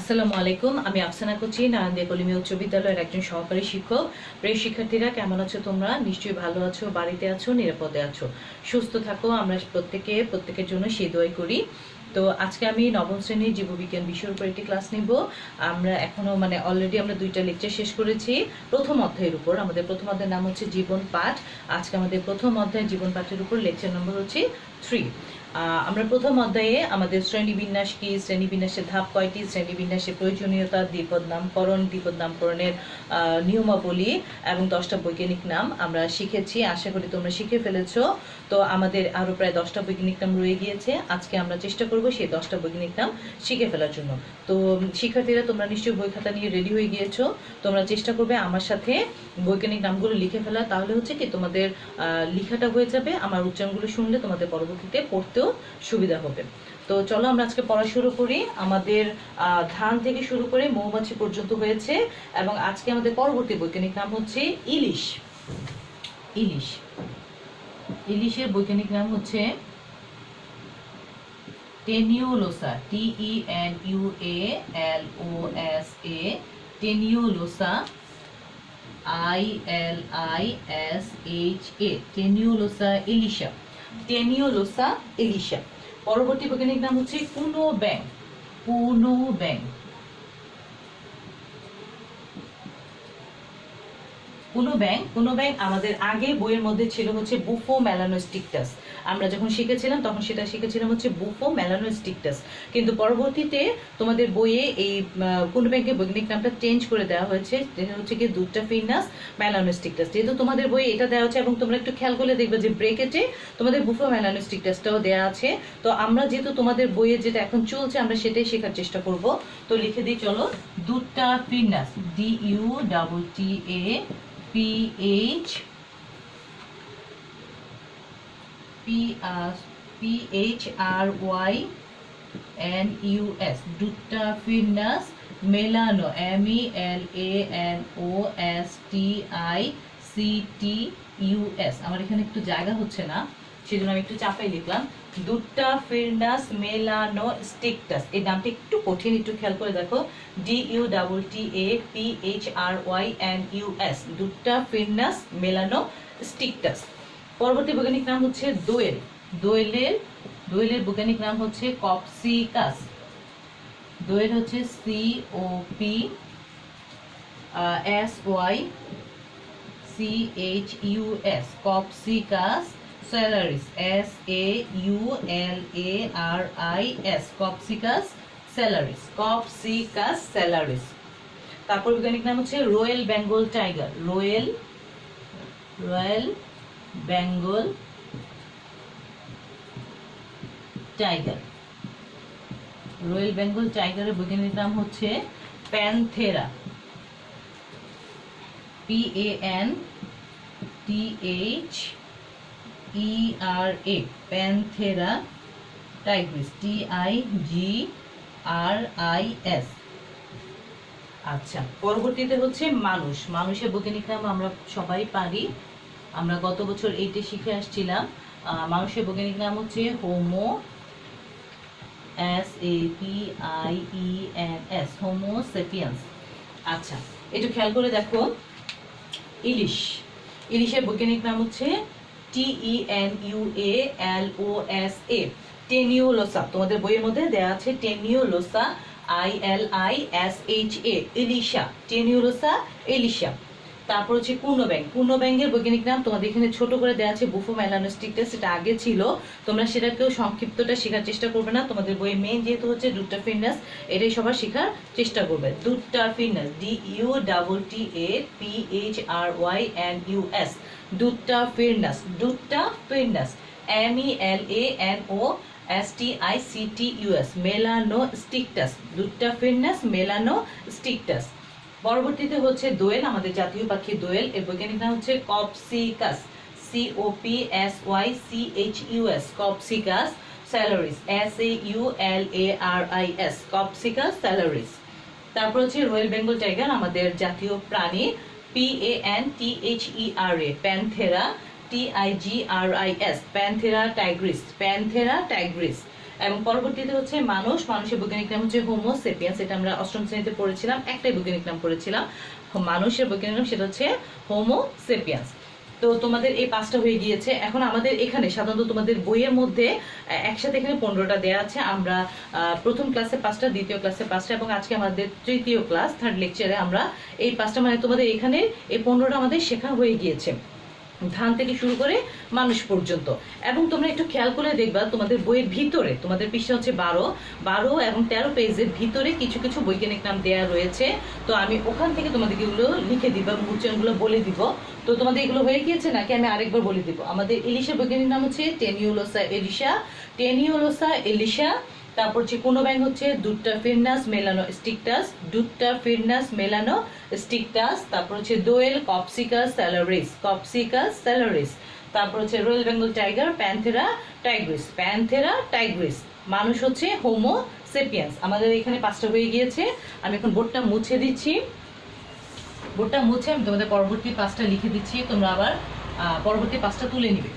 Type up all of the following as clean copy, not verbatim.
আসসালামু আলাইকুম। আমি আফসানা কোচি, নারায়ণদিয়া কলিমিয়া উচ্চ বিদ্যালয়ের একজন সহকারী শিক্ষক। প্রিয় শিক্ষার্থীরা, কেমন আছো তোমরা? নিশ্চয়ই ভালো আছো, বাড়িতে আছো, নিরাপদে আছো, সুস্থ থাকো। আমরা প্রত্যেকের জন্য সেই দোয়াই করি। তো আজকে আমি নবম শ্রেণীর জীববিজ্ঞান বিষয়ের উপর একটি ক্লাস নিব। আমরা এখনো অলরেডি আমরা 2টা লেকচার শেষ করেছি প্রথম অধ্যায়ের উপর। আমাদের প্রথম অধ্যায়ের নাম হচ্ছে জীবন পাঠ। আজকে আমাদের প্রথম অধ্যায় জীবন পাঠের উপর লেকচার নম্বর হচ্ছে 3। আমরা প্রথম অধ্যায়ে আমাদের শ্রেণীবিন্যাস কি, শ্রেণীবিন্যাসের ধাপ কয়টি, শ্রেণীবিন্যাসের প্রয়োজনীয়তা, দ্বিপদ নামকরণের নিয়মাবলী এবং 10টা বৈজ্ঞানিক নাম আমরা শিখেছি। আশা করি তোমরা শিখে ফেলেছো। তো আমাদের আরও প্রায় 10টা বৈজ্ঞানিক নাম রয়ে গিয়েছে। আজকে আমরা চেষ্টা করব সেই 10টা বৈজ্ঞানিক নাম শিখে ফেলার জন্য। তো শিক্ষার্থীরা, তোমরা নিশ্চয়ই বই খাতা নিয়ে রেডি হয়ে গিয়েছো। তোমরা চেষ্টা করবে আমার সাথে বৈজ্ঞানিক নামগুলো লিখে ফেলা। তাহলে হচ্ছে কি তোমাদের লেখাটা হয়ে যাবে, আমার উচ্চারণগুলো শুনলে তোমাদের পরবর্তীতে পড়তেও সুবিধা হবে। তো চলো আমরা আজকে পড়া শুরু করি। আমাদের ধান থেকে শুরু করে মৌমাছি পর্যন্ত হয়েছে এবং আজকে আমাদের পরবর্তী বৈজ্ঞানিক নাম হচ্ছে ইলিশ। ইলিশের বৈজ্ঞানিক নাম হচ্ছে টেনিওলোসা, TENUALOSA, টেনিওলোসা, ILISHA, টেনিওলোসা এলিশা। পরবর্তী বৈজ্ঞানিক নাম হচ্ছে কুনো ব্যাং। কোনো ব্যাং আমাদের আগে বইয়ের মধ্যে ছিল হচ্ছে বুফো মেলানোস্টিকটাস। আমরা যখন শিখেছিলাম তখন সেটা শিখেছিলাম হচ্ছে বুফো মেলানোস্টিকটাস, কিন্তু পরবর্তীতে তোমাদের বইয়ে এই কোনো ব্যাংকের বৈজ্ঞানিক নামটা চেঞ্জ করে দেওয়া হয়েছে, যেটা হচ্ছে কি দুটাফিনাস মেলানোস্টিকটাস। যেহেতু তোমাদের বইয়ে এটা দেওয়া হচ্ছে এবং তোমরা একটু খেয়াল করলে দেখবে যে ব্রেকেটে তোমাদের বুফো মেলানোস্টিকটাসটাও দেওয়া আছে। তো আমরা যেহেতু তোমাদের বইয়ে যেটা এখন চলছে আমরা সেটাই শেখার চেষ্টা করব। তো লিখে দিই চলো, দুটাফিনাস, DUTAPHRYNUS, দুটাফিনাস মেলানো, MELANOSTICTUS। আমার এখানে একটু জায়গা হচ্ছে না, সেজন্য আমি একটু চাপাই লিখলাম দুটাফিনাস মেলানোস্টিকটাস। এই নামটা একটু কঠিন, একটু খেয়াল করে দেখো, DUTAPHRYNUS, দুটাফিনাস মেলানোস্টিকটাস। পরবর্তী বৈজ্ঞানিক নাম হচ্ছে দোয়েল। দোয়েলের বৈজ্ঞানিক নাম হচ্ছে কপসিকাস। দোয়েল হচ্ছে COPSYCHUS, Copsychus saularis, SAULARIS, Copsychus saularis. তারপর বৈজ্ঞানিক নাম হচ্ছে royal Bengal tiger. Royal Bengal টাইগারের বৈজ্ঞানিক নাম হচ্ছে Panthera, PANTHERA, Panthera tigris, TIGRIS। আচ্ছা, পরবর্তীতে হচ্ছে মানুষের বৈজ্ঞানিক নাম আমরা সবাই পারি, আমরা গত বছর 8-এ শিখে আসছিলাম। মানুষের বৈজ্ঞানিক নাম হচ্ছে হোমো, SAPIENS, হোমো সেপিয়েন্স। আচ্ছা, একটু খেয়াল করে দেখো, ইলিশের বৈজ্ঞানিক নাম হচ্ছে TENUALOSA, টেনিওলোসা। তোমাদের বইয়ের মধ্যে দেওয়া আছে টেনিওলোসা, ILISHA, এলিশা, টেনিওলোসা এলিশা। তারপর হচ্ছে পূর্ণব্যাঙের বৈজ্ঞানিক নাম তোমাদের এখানে ছোট করে দেওয়া আছে বুফো মেলানোস্টিকটাস। সেটা আগে ছিল, তোমরা সেটাকেও সংক্ষিপ্তটা শেখার চেষ্টা করবে না। তোমাদের বইয়ে মেইন যেহেতু হচ্ছে দুটাফিনাস, এটাই সবার শেখার চেষ্টা করবে। দুটাফিনাস, DUTAPHRYNUS, দুটাফিনাস MELANOSTICTUS, মেলানোস্টিকটাস, দুটাফিনাস মেলানোস্টিকটাস। পরবর্তীতে হচ্ছে দোয়েল, আমাদের জাতীয় পাখি দোয়েল। এর বৈজ্ঞানিক নাম হচ্ছে কপসিকাস, COPSYCHUS, Copsychus saularis, SAULARIS, Copsychus saularis. তারপর হচ্ছে রয়েল বেঙ্গল টাইগার, আমাদের জাতীয় প্রাণী, PANTHERA, প্যানথেরা, TIGRIS, প্যানথেরা টাইগ্রিস। এবং পরবর্তীতে হচ্ছে মানুষ, মানুষের বৈজ্ঞানিক নাম হচ্ছে হোমো সেপিয়েন্স, এটা আমরা অষ্টম শ্রেণীতে পড়েছিলাম, একটাই বৈজ্ঞানিক নাম পড়েছিলাম মানুষের বৈজ্ঞানিক নাম, সেটা হচ্ছে হোমো সেপিয়েন্স। তো তোমাদের এই 5টা হয়ে গিয়েছে। এখন আমাদের এখানে সাধারণত তোমাদের বইয়ের মধ্যে একসাথে এখানে 15টা দেওয়া আছে। আমরা প্রথম ক্লাসে 5টা, দ্বিতীয় ক্লাসে 5টা, এবং আজকে আমাদের তৃতীয় ক্লাস, থার্ড লেকচারে আমরা এই 5টা, মানে তোমাদের এখানে এই 15টা আমাদের শেখা হয়ে গিয়েছে, ধান থেকে শুরু করে মানুষ পর্যন্ত। এবং তোমরা একটু খেয়াল করে দেখবা তোমাদের বইয়ের ভিতরে, তোমাদের পৃষ্ঠা হচ্ছে 12 এবং 13 পেজের ভিতরে কিছু কিছু বৈজ্ঞানিক নাম দেয়া রয়েছে। তো আমি ওখান থেকে তোমাদেরকে এগুলো লিখে দিব এবং উচ্চারণগুলো বলে দিব। তো তোমাদের এগুলো হয়ে গিয়েছে নাকি আমি আরেকবার বলে দিব। আমাদের ইলিশার বৈজ্ঞানিক নাম হচ্ছে টেনিওলোসা এলিশা, টেনিওলোসা এলিশা। তারপর যে কোনো ব্যাং হচ্ছে ডুট্টাফিরনাস মেলানো স্টিকটাস, ডুট্টাফিরনাস মেলানো স্টিকটাস। তারপর হচ্ছে দোয়েল কপসিকাস স্যালারিস, কপসিকাস স্যালারিস। তারপর হচ্ছে royal Bengal tiger Panthera Tigris, Panthera Tigris. মানুষ হচ্ছে হোমো সেপিয়েন্স। আমাদের এখানে 5টা হয়ে গিয়েছে। আমি এখন বোর্ডটা মুছে দিচ্ছি, বোর্ডটা মুছে আমি তোমাদের পরবর্তী 5টা লিখে দিচ্ছি, তোমরা আবার পরবর্তী 5টা তুলে নিবে।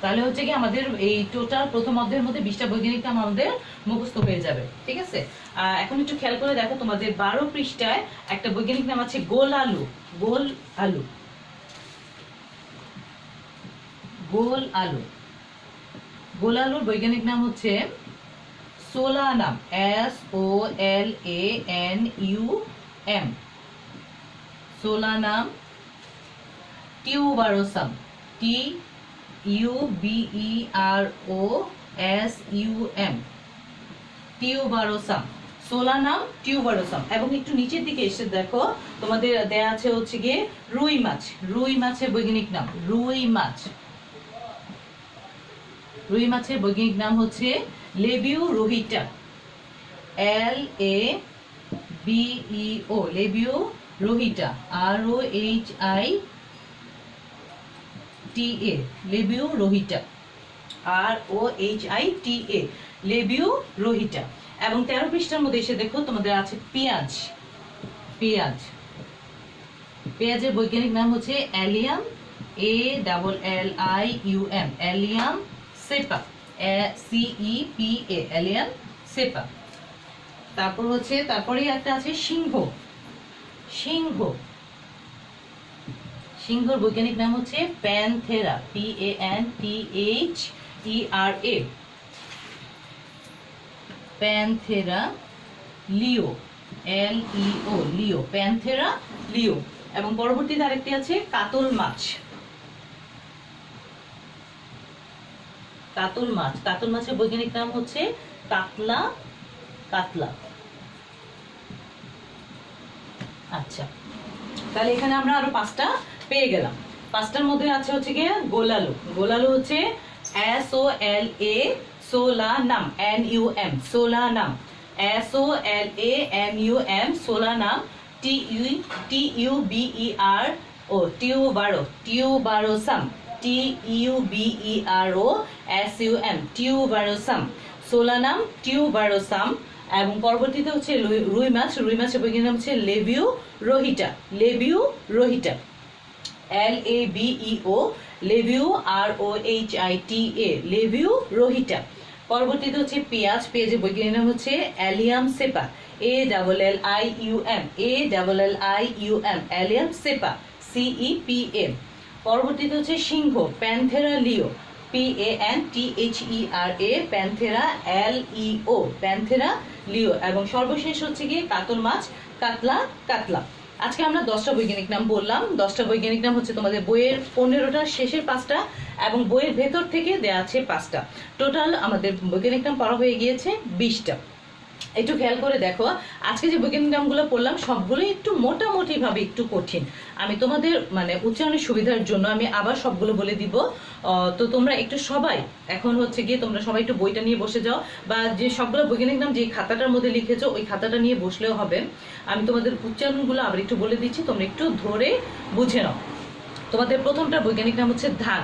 তাহলে হচ্ছে কি আমাদের এই টোটাল প্রথম অধ্যায়ের মধ্যে 20টা বৈজ্ঞানিক নাম আমাদের মুখস্থ হয়ে যাবে, ঠিক আছে। এখন একটু খেয়াল করে দেখো, তোমাদের 12 পৃষ্ঠায় একটা বৈজ্ঞানিক নাম আছে গোল আলু, গোল আলু, গোল আলু। গোল আলুর বৈজ্ঞানিক নাম হচ্ছে Solanum, SOLANUM, Solanum. Tuberosum, TUBEROSUM, tuberosum, Solanum tuberosum. এবং একটু নিচের দিকে এসে দেখো তোমাদের দেয়া আছে হচ্ছে গিয়ে রুই মাছ, রুই মাছের বৈজ্ঞানিক নাম, রুই মাছ। রুই মাছের বৈজ্ঞানিক নাম হচ্ছে LeBeau রোহিটা, LABEO, LeBeau রোহিটা, ROHITA, LeBeau রোহিটা, ROHITA, LeBeau রোহিটা। এবং 13 পৃষ্ঠার মধ্যে এসে দেখো তোমাদের আছে পেঁয়াজ, পেঁয়াজ। পেঁয়াজের বৈজ্ঞানিক নাম হচ্ছে Allium, ALLIUM, Allium cepa, CEPA, Allium cepa. তারপর হচ্ছে তারপরেই একটা আছে সিংহ, সিংহ। সিংহর বৈজ্ঞানিক নাম হচ্ছে প্যান্থেরা, PANTHERA, প্যান্থেরা লিও, LEO, লিও, প্যান্থেরা লিও। এবং পরবর্তীতে আরেকটি আছে কাতল মাছ, কাতল মাছ। কাতল মাছের বৈজ্ঞানিক নাম হচ্ছে কাতলা, কাতলা। আচ্ছা, তাহলে এখানে আমরা আরো 5টা পেয়ে গেলাম। 5টার মধ্যে আছে হচ্ছে গিয়ে গোলালু, গোলালু হচ্ছে SOLA, Solanum, NUM, Solanum, SOLAMUM, Solanum. TUBERO, tuberosum, TUBEROSUM, tuberosum, Solanum tuberosum. এবং পরবর্তীতে হচ্ছে রুই মাছ, রুই মাছের বৈজ্ঞানিক নাম হচ্ছে LeBeau রোহিটা, LeBeau রোহিটা, LABEO, LeBeau ROHITA, LeBeau রোহিটা। পরবর্তীতে হচ্ছে পেঁয়াজ, পেঁয়াজের বৈজ্ঞানিক নাম হচ্ছে allium সেপা, ALLIUM, Allium cepa, CEPA। পরবর্তীতে হচ্ছে সিংহ, প্যান্থেরা লিও, PANTHERA, প্যান্থেরা LEO, প্যান্থেরা লিও। এবং সর্বশেষ হচ্ছে গিয়ে কাতল মাছ, কাতলা, কাতলা। আজকে আমরা 10টা বৈজ্ঞানিক নাম বললাম। 10টা বৈজ্ঞানিক নাম হচ্ছে তোমাদের বইয়ের 15টার শেষের 5টা এবং বইয়ের ভেতর থেকে দেয়া আছে 5টা। টোটাল আমাদের বৈজ্ঞানিক নাম পড়া হয়ে গিয়েছে 20টা। একটু খেয়াল করে দেখো, আজকে যে বৈজ্ঞানিক নামগুলো পড়লাম সবগুলোই একটু মোটামুটি ভাবে একটু কঠিন। আমি তোমাদের মানে উচ্চারণের সুবিধার জন্য আমি আবার সবগুলো বলে দিব। তো তোমরা একটু সবাই এখন হচ্ছে গিয়ে তোমরা সবাই একটু বইটা নিয়ে বসে যাও, বা যে সবগুলো বৈজ্ঞানিক নাম যে খাতাটার মধ্যে লিখেছো ওই খাতাটা নিয়ে বসলেও হবে। আমি তোমাদের উচ্চারণগুলো আবার একটু বলে দিচ্ছি, তোমরা একটু ধরে বুঝে নাও। তোমাদের প্রথমটা বৈজ্ঞানিক নাম হচ্ছে ধান,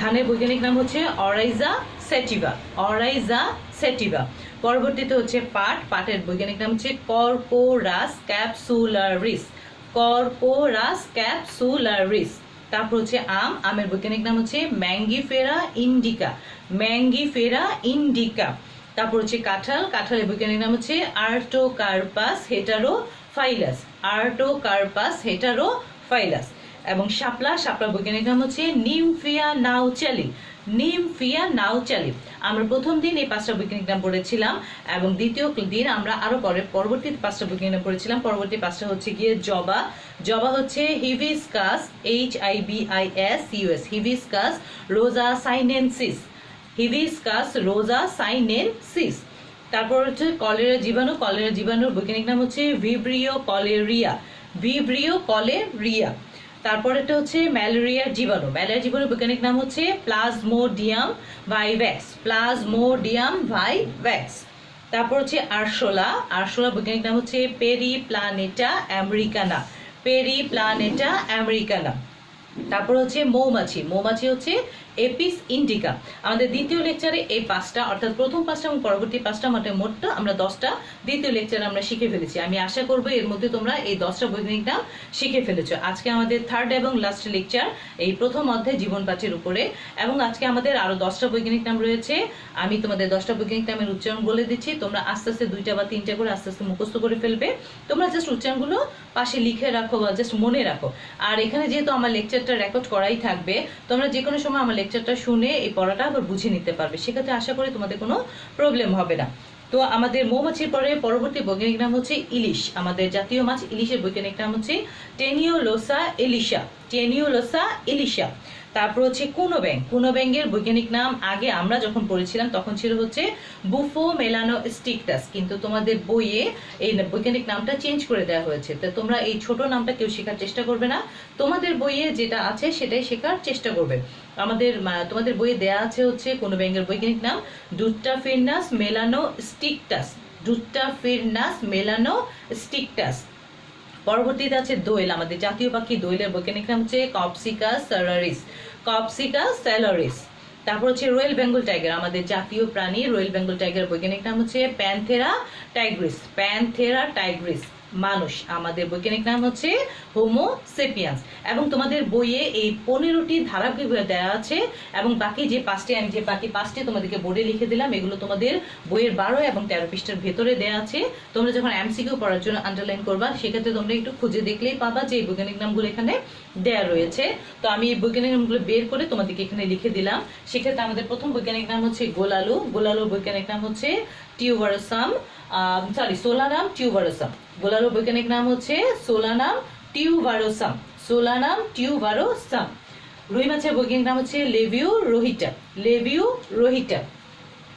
ধানের বৈজ্ঞানিক নাম হচ্ছে অরাইজা সেটিভা, অরাইজা সেটিভা। পরবর্তীতে হচ্ছে পাট, পাটের বৈজ্ঞানিক নাম হচ্ছে কর্কোরাস ক্যাপসুলারিস, কর্কোরাস ক্যাপসুলারিস। তারপর হচ্ছে আম, আমের বৈজ্ঞানিক নাম হচ্ছে ম্যাঙ্গিফেরা ইন্ডিকা, ম্যাঙ্গিফেরা ইন্ডিকা। তারপর হচ্ছে কাঁঠাল, কাঁঠালের বৈজ্ঞানিক নাম হচ্ছে আর্টোকার্পাস হেটারোফাইলাস, আর্টোকার্পাস হেটারোফাইলাস। এবং শাপলা, শাপলার বৈজ্ঞানিক নাম হচ্ছে নিমফিয়া নাউচালি, নিমফিয়া নাউচালি। আমরা প্রথম দিন এই 5টা বৈজ্ঞানিক নাম পড়েছিলাম এবং দ্বিতীয় দিন আমরা আরো পরবর্তী 5টা বৈজ্ঞানিক নাম পড়েছিলাম। পরবর্তী 5টা হচ্ছে গিয়ে জবা, জবা হচ্ছে হিবিস্কাস, HIBISCUS, হিবিস্কাস রোজা সাইনেনসিস, হিবিস্কাস রোজা সাইনেনসিস। তারপর হচ্ছে কলেরা জীবাণু, কলেরা জীবাণুর বৈজ্ঞানিক নাম হচ্ছে ভিব্রিও কলেরিয়া, ভিব্রিও কলেরিয়া। তারপর এটা হচ্ছে ম্যালেরিয়ার জীবাণু, ম্যালেরিয়া জীবাণুর বৈজ্ঞানিক নাম হচ্ছে প্লাজমোডিয়াম ভাইভ্যাক্স, প্লাজমোডিয়াম ভাইভ্যাক্স। তারপর হচ্ছে আরশোলা, আরশোলা বৈজ্ঞানিক নাম হচ্ছে পেরিপ্লানেটা আমেরিকানা, পেরিপ্লানেটা আমেরিকানা। তারপর হচ্ছে মৌমাছি, মৌমাছি হচ্ছে এপিস ইন্ডিকা। আমাদের দ্বিতীয় লেকচারে এই 5টা অর্থাৎ প্রথম 5টা এবং পরবর্তী 5টা মোট আমরা 10টা দ্বিতীয় লেকচারে আমরা শিখে ফেলেছি। আমি আশা করব এর মধ্যে তোমরা এই 10টা বৈজ্ঞানিক নাম শিখে ফেলেছো। আজকে আমাদের থার্ড এবং লাস্ট লেকচার এই প্রথম অধ্যায় জীবন পাঠের উপরে, এবং আজকে আমাদের আরো 10টা বৈজ্ঞানিক নাম রয়েছে। আমি তোমাদের 10টা বৈজ্ঞানিক নামের উচ্চারণ বলে দিচ্ছি, তোমরা আস্তে আস্তে 2টা বা 3টা করে আস্তে আস্তে মুখস্থ করে ফেলবে। তোমরা জাস্ট উচ্চারণগুলো পাশে লিখে রাখো বা জাস্ট মনে রাখো। আর এখানে যেহেতু আমার লেকচারটা রেকর্ড করাই থাকবে, তোমরা যে কোনো সময় আমার লেকচারটা শুনে এই পড়াটা আবার বুঝে নিতে পারবে, সেক্ষেত্রে আশা করি তোমাদের কোনো প্রবলেম হবে না। তো আমাদের মৌমাছির পরে পরবর্তী বৈজ্ঞানিক নাম হচ্ছে ইলিশ, আমাদের জাতীয় মাছ ইলিশের বৈজ্ঞানিক নাম হচ্ছে টেনিওলোসা এলিশা, টেনিওলোসা এলিশা। তারপর হচ্ছে কুনো ব্যাং, কুনো ব্যাঙের বৈজ্ঞানিক নাম আগে আমরা যখন পড়েছিলাম তখন ছিল হচ্ছে বুফো মেলানো স্টিকটাস, কিন্তু তোমাদের বইয়ে এই বৈজ্ঞানিক নামটা চেঞ্জ করে দেওয়া হয়েছে। তো তোমরা এই ছোট নামটা কেউ শেখার চেষ্টা করবে না, তোমাদের বইয়ে যেটা আছে সেটাই শেখার চেষ্টা করবে। আমাদের তোমাদের বইয়ে দেয়া আছে হচ্ছে কোনো ব্যাঙের বৈজ্ঞানিক নাম ডুট্টাফিরনাস মেলানো স্টিকটাস, ডুট্টাফিরনাস মেলানো স্টিকটাস। পরবর্তীতে আছে দোয়েল, আমাদের জাতীয় পাখি দোয়েলের বৈজ্ঞানিক নাম হচ্ছে কপসিকাস স্যালারিস, কপসিকাস স্যালারিস। তারপর হচ্ছে রয়্যাল বেঙ্গল টাইগার, আমাদের জাতীয় প্রাণী রয়্যাল বেঙ্গল টাইগার বৈজ্ঞানিক নাম হচ্ছে প্যান্থেরা টাইগ্রিস, প্যান্থেরা টাইগ্রিস। মানুষ, আমাদের বৈজ্ঞানিক নাম হচ্ছে হোমো সেপিয়ান্স। এবং তোমাদের বইয়ে এই 15টি ধারাবাহিকভাবে দেওয়া আছে, এবং বাকি যে 5টি আমি যে বাকি 5টি তোমাদেরকে বোর্ডে লিখে দিলাম এগুলো তোমাদের বইয়ের 12 এবং 13 পৃষ্ঠার ভেতরে দেওয়া আছে। তোমরা যখন এমসিকিউ পড়ার জন্য আন্ডারলাইন করবা সেক্ষেত্রে তোমরা একটু খুঁজে দেখলেই পাবা যে এই বৈজ্ঞানিক নামগুলো এখানে দেওয়া রয়েছে। তো আমি এই বৈজ্ঞানিক নামগুলো বের করে তোমাদেরকে এখানে লিখে দিলাম। সেক্ষেত্রে আমাদের প্রথম বৈজ্ঞানিক নাম হচ্ছে গোলালু, গোলালুর বৈজ্ঞানিক নাম হচ্ছে টিউবারসাম, সোলানাম টিউবারসাম। গোলালুর বৈজ্ঞানিক নাম হচ্ছে সোলানাম টিউবারসাম, সোলানাম টিউবারসাম। রুই মাছের বৈজ্ঞানিক নাম হচ্ছে লেভিউ রোহিটা, লেভিউ রোহিটা।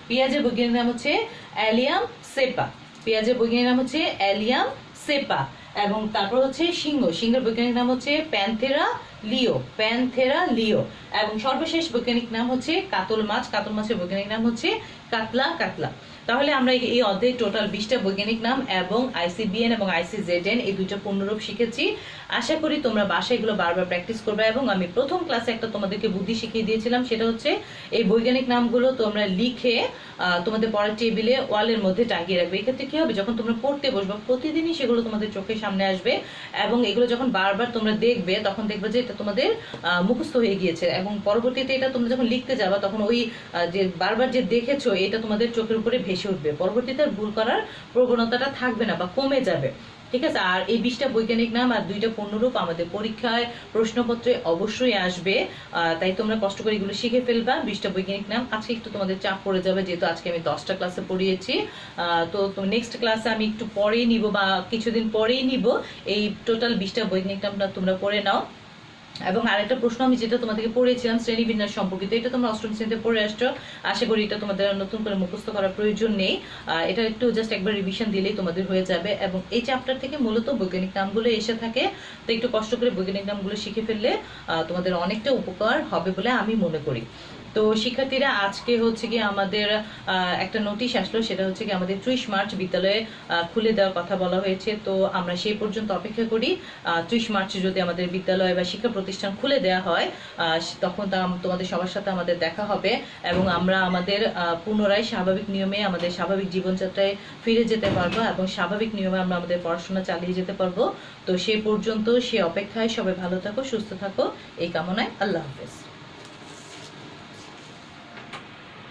পেঁয়াজের বৈজ্ঞানিক নাম হচ্ছে অ্যালিয়াম সেপা, পেঁয়াজের বৈজ্ঞানিক নাম হচ্ছে অ্যালিয়াম সেপা। এবং তারপর হচ্ছে সিংহ, সিংহের বৈজ্ঞানিক নাম হচ্ছে প্যান্থেরা লিও, প্যান্থেরা লিও। এবং সর্বশেষ বৈজ্ঞানিক নাম হচ্ছে কাতল মাছ, কাতল মাছের বৈজ্ঞানিক নাম হচ্ছে কাতলা কাতলা। তাহলে আমরা এই অধ্যায়ে টোটাল 20টা বৈজ্ঞানিক নাম এবং ICBN এবং ICZN এই 2টা পূর্ণরূপ শিখেছি। আশা করি তোমরা বাসায় এগুলো বারবার প্র্যাকটিস করবে। এবং আমি প্রথম ক্লাসে একটা তোমাদেরকে বুদ্ধি শিখিয়ে দিয়েছিলাম, সেটা হচ্ছে এই বৈজ্ঞানিক নামগুলো তোমরা লিখে তোমাদের পড়ার টেবিলে ওয়ালের মধ্যে টাঙিয়ে রাখবে। এক্ষেত্রে কি হবে, যখন তোমরা পড়তে বসবে প্রতিদিনই সেগুলো তোমাদের চোখের সামনে আসবে, এবং এগুলো যখন বারবার তোমরা দেখবে তখন দেখবে যে এটা তোমাদের মুখস্থ হয়ে গিয়েছে। এবং পরবর্তীতে এটা তোমরা যখন লিখতে যাবা তখন ওই যে বারবার যে দেখেছো এটা তোমাদের চোখের উপরে ভেসে উঠবে, পরবর্তীতে ভুল করার প্রবণতাটা থাকবে না বা কমে যাবে। ঠিক আছে। আর এই 20টা বৈজ্ঞানিক নাম আর 2টা পূর্ণরূপ আমাদের পরীক্ষায় প্রশ্নপত্রে অবশ্যই আসবে, তাই তোমরা কষ্ট করে এগুলো শিখে ফেলবা। 20টা বৈজ্ঞানিক নাম আজকে একটু তোমাদের চাপ পড়ে যাবে, যেহেতু আজকে আমি 10টা ক্লাসে পড়িয়েছি। তো নেক্সট ক্লাসে আমি একটু পরেই নিব বা কিছুদিন পরেই নিব এই টোটাল 20টা বৈজ্ঞানিক নামটা তোমরা পড়ে নাও। এবং আরেকটা প্রশ্ন আমি যেটা তোমাদেরকে পড়েছিলাম শ্রেণীবিন্যাস সম্পর্কিত, এটা তোমরা 8ম শ্রেণীতে পড়ে আসছো, আশা করি এটা তোমাদের নতুন করে মুখস্থ করার প্রয়োজন নেই। এটা একটু জাস্ট একবার রিভিশন দিলেই তোমাদের হয়ে যাবে। এবং এই চ্যাপ্টার থেকে মূলত বৈজ্ঞানিক নামগুলো এসে থাকে, তো একটু কষ্ট করে বৈজ্ঞানিক নামগুলো শিখে ফেললে তোমাদের অনেকটা উপকার হবে বলে আমি মনে করি। তো শিক্ষার্থীরা আজকে হচ্ছে কি আমাদের একটা নোটিশ আসলো, সেটা হচ্ছে কি আমাদের 30 মার্চ বিদ্যালয়ে খুলে দেওয়ার কথা বলা হয়েছে। তো আমরা সেই পর্যন্ত অপেক্ষা করি। 30 মার্চ যদি আমাদের বিদ্যালয় বা শিক্ষা প্রতিষ্ঠান খুলে দেওয়া হয়, তখন তোমাদের সবার সাথে আমাদের দেখা হবে এবং আমরা আমাদের পুনরায় স্বাভাবিক নিয়মে আমাদের স্বাভাবিক জীবনযাত্রায় ফিরে যেতে পারবো এবং স্বাভাবিক নিয়মে আমরা আমাদের পড়াশোনা চালিয়ে যেতে পারবো। তো সেই পর্যন্ত সে অপেক্ষায় সবাই ভালো থাকো, সুস্থ থাকো, এই কামনায় আল্লাহ হাফেজ।